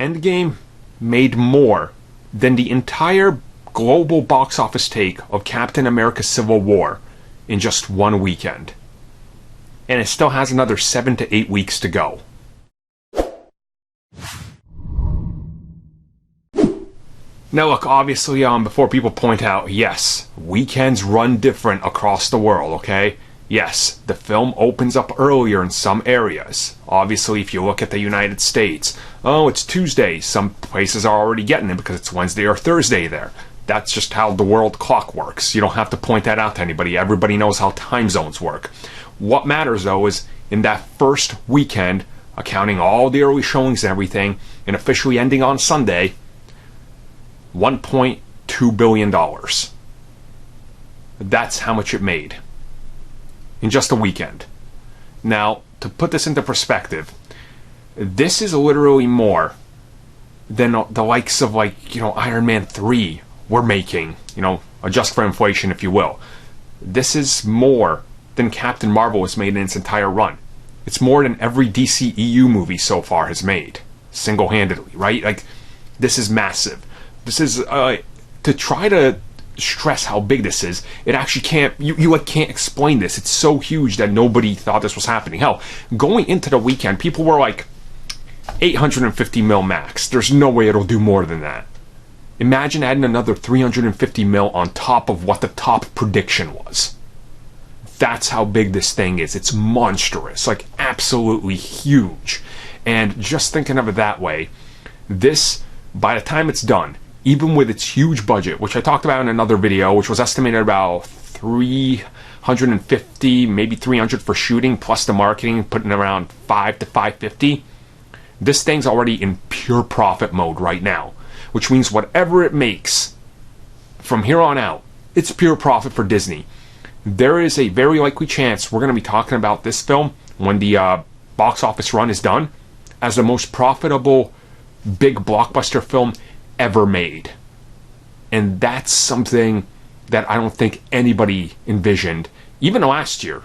Endgame made more than the entire global box office take of Captain America Civil War in just one weekend. And it still has another 7 to 8 weeks to go. Now look, obviously, before people point out, yes, weekends run different across the world, okay? Yes, the film opens up earlier in some areas. Obviously, if you look at the United States, oh, it's Tuesday. Some places are already getting it because it's Wednesday or Thursday there. That's just how the world clock works. You don't have to point that out to anybody. Everybody knows how time zones work. What matters, though, is in that first weekend, accounting all the early showings and everything, and officially ending on Sunday, $1.2 billion. That's how much it made in just a weekend. Now, to put this into perspective, this is literally more than the likes of, Iron Man 3 were making, adjust for inflation, if you will. This is more than Captain Marvel has made in its entire run. It's more than every DCEU movie so far has made, single-handedly, right? This is massive. This is, to try to stress how big this is, it actually can't, you can't explain this. It's so huge that nobody thought this was happening. Hell, going into the weekend, people were like, 850 mil max. There's no way it'll do more than that. Imagine adding another 350 mil on top of what the top prediction was. That's how big this thing is. It's monstrous, absolutely huge. And just thinking of it that way, this, by the time it's done, even with its huge budget, which I talked about in another video, which was estimated about 350, maybe 300 for shooting, plus the marketing, putting around 5 to 550, this thing's already in pure profit mode right now, which means whatever it makes from here on out, it's pure profit for Disney. There is a very likely chance we're going to be talking about this film when the box office run is done as the most profitable big blockbuster film ever made. And that's something that I don't think anybody envisioned, even last year.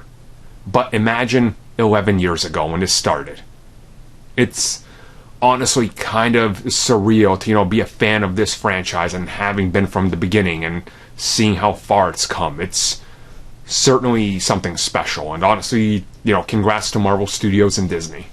But imagine 11 years ago when this started. It's honestly kind of surreal to, be a fan of this franchise and having been from the beginning and seeing how far it's come. It's certainly something special. And honestly, congrats to Marvel Studios and Disney.